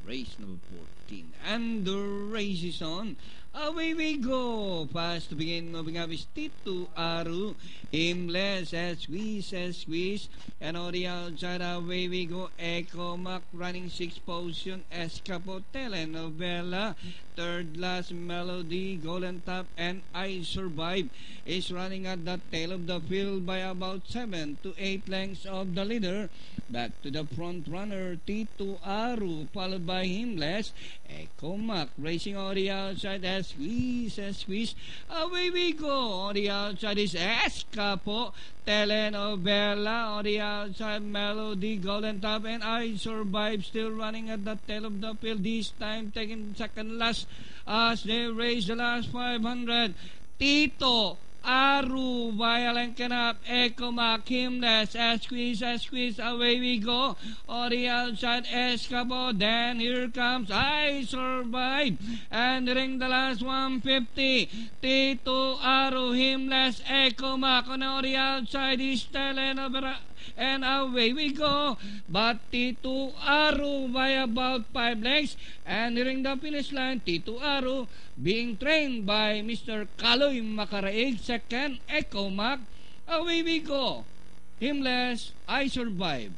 race number 14. And the race is on. Away we go. Fast to begin. Moving up is Tito Aru. Aimless as squeeze. And on the outside, away we go. Echo Mac running 6th position. Escapo Telenovela. Third last Melody. Golden Top and I Survive is running at the tail of the field by about 7 to 8 lengths of the leader. Back to the front runner, Tito Aru, followed by Himless. Echo Mac racing on the outside as squeeze. Away we go. On the outside is Escapo Telenovela. On the outside, Melody, Golden Top, and I Survive still running at the tail of the field. This time taking second last as they race the last 500. Tito Aru, Violent Canap, Echo Mac, Himless, as squeeze, away we go. On the outside, Escapo, then here comes I Survive, and ring the last 150. Tito Aru, Himless, Echo Mac, on the outside is Telenovela, and away we go. But Tito Aru by about 5 lengths, and nearing the finish line, Tito Aru being trained by Mr. Kaloy Makaraig. Second, Echo Mac. Away we go. Himless, I Survive.